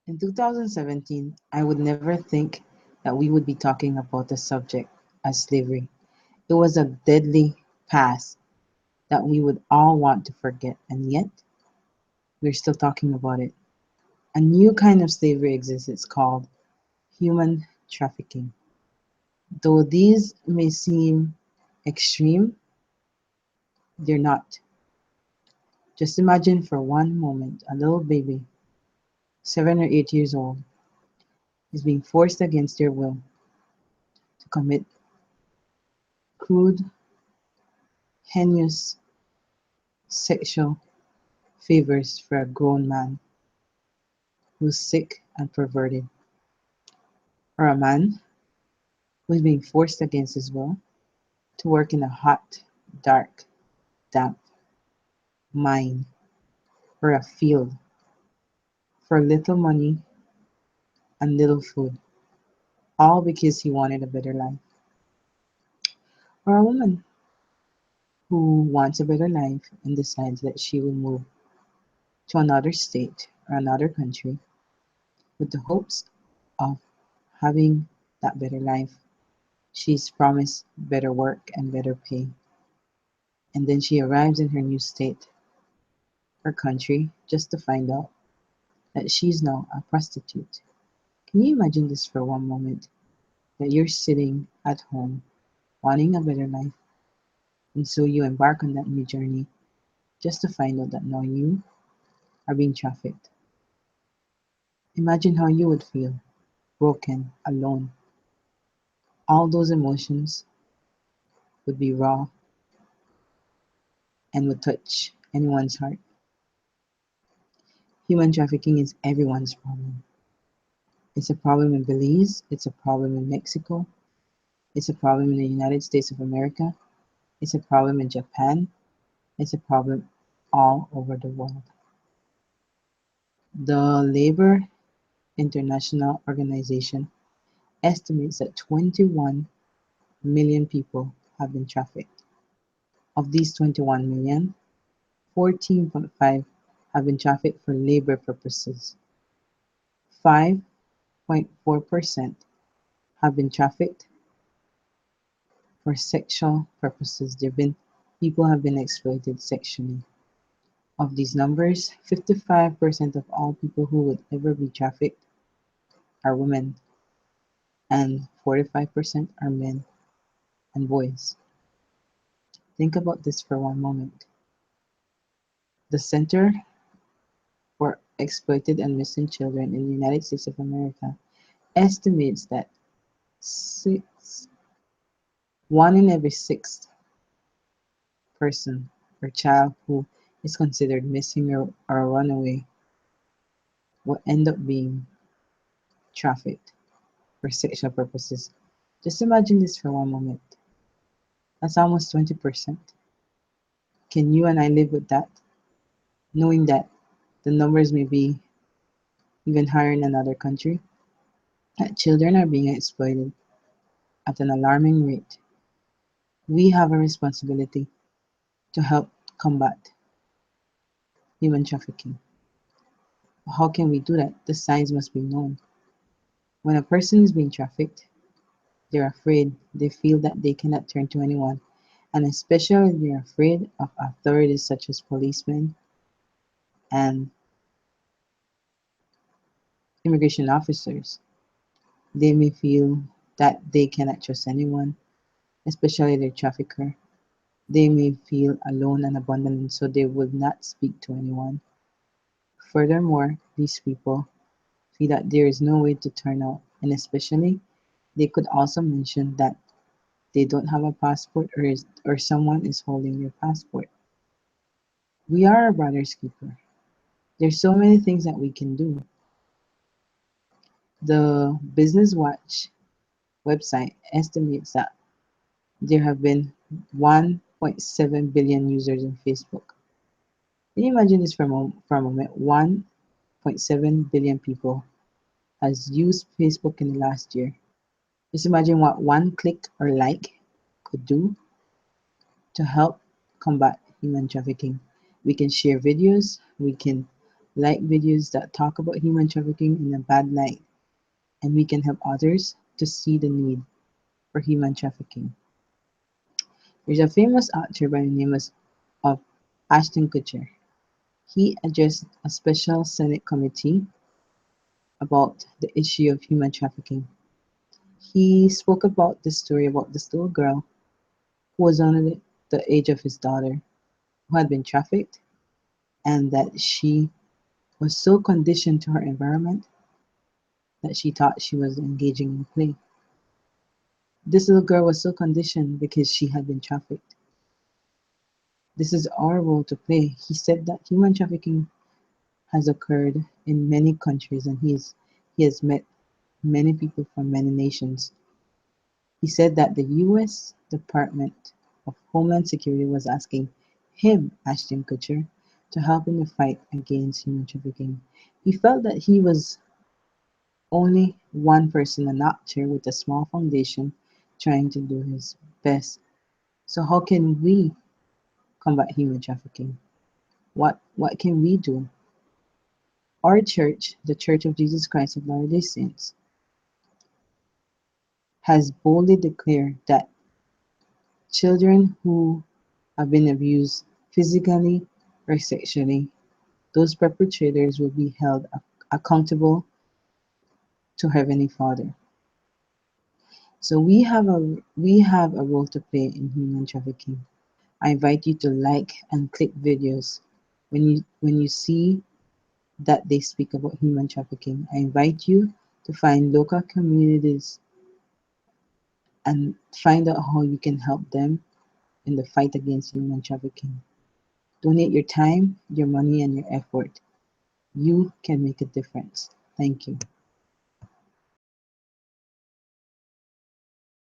In 2017, I would never think that we would be talking about a subject as slavery. It was a deadly past that we would all want to forget, and yet we're still talking about it. A new kind of slavery exists. It's called human trafficking. Though these may seem extreme, they're not. Just imagine for one moment a little baby, 7 or 8 years old, is being forced against their will to commit crude, heinous sexual favors for a grown man who's sick and perverted, or a man who's being forced against his will to work in a hot, dark, damp mine or a field for little money and little food, all because he wanted a better life. Or a woman who wants a better life and decides that she will move to another state or another country with the hopes of having that better life. She's promised better work and better pay. And then she arrives in her new state or country just to find out that she's now a prostitute. Can you imagine this for one moment? That you're sitting at home wanting a better life, and so you embark on that new journey just to find out that now you are being trafficked. Imagine how you would feel broken, alone. All those emotions would be raw and would touch anyone's heart. Human trafficking is everyone's problem. It's a problem in Belize, it's a problem in Mexico, it's a problem in the United States of America, it's a problem in Japan, it's a problem all over the world. The Labor International Organization estimates that 21 million people have been trafficked. Of these 21 million, 14.5 have been trafficked for labor purposes. 5.4% have been trafficked for sexual purposes. People have been exploited sexually. Of these numbers, 55% of all people who would ever be trafficked are women, and 45% are men and boys. Think about this for one moment. The Center for Exploited and Missing Children in the United States of America estimates that six, one in every sixth person or child who is considered missing or a runaway will end up being trafficked for sexual purposes. Just imagine this for one moment. That's almost 20%. Can you and I live with that, knowing that the numbers may be even higher in another country? That children are being exploited at an alarming rate. We have a responsibility to help combat human trafficking. How can we do that? The signs must be known. When a person is being trafficked, they're afraid. They feel that they cannot turn to anyone, and especially they're afraid of authorities such as policemen and immigration officers. They may feel that they cannot trust anyone, especially their trafficker. They may feel alone and abandoned, so they would not speak to anyone. Furthermore, these people feel that there is no way to turn out, and especially they could also mention that they don't have a passport or someone is holding their passport. We are a brother's keeper. There's so many things that we can do. The Business Watch website estimates that there have been 1.7 billion users in Facebook. Can you imagine this for a moment? 1.7 billion people has used Facebook in the last year. Just imagine what one click or like could do to help combat human trafficking. We can share videos, we can like videos that talk about human trafficking in a bad light, and we can help others to see the need for human trafficking. There's a famous actor by the name of Ashton Kutcher. He addressed a special Senate committee about the issue of human trafficking. He spoke about the story about this little girl who was only the age of his daughter, who had been trafficked, and that she was so conditioned to her environment that she thought she was engaging in play. This little girl was so conditioned because she had been trafficked. This is our role to play. He said that human trafficking has occurred in many countries, and he has met many people from many nations. He said that the US Department of Homeland Security was asking him, Ashton Kutcher, to help in the fight against human trafficking. He felt that he was only one person, an actor with a small foundation, trying to do his best. So how can we combat human trafficking? What can we do? Our church, the Church of Jesus Christ of Latter-day Saints, has boldly declared that children who have been abused physically or sexually, those perpetrators will be held accountable to Heavenly Father. So we have a role to play in human trafficking. I invite you to like and click videos when you see that they speak about human trafficking. I invite you to find local communities and find out how you can help them in the fight against human trafficking. Donate your time, your money, and your effort. You can make a difference. Thank you.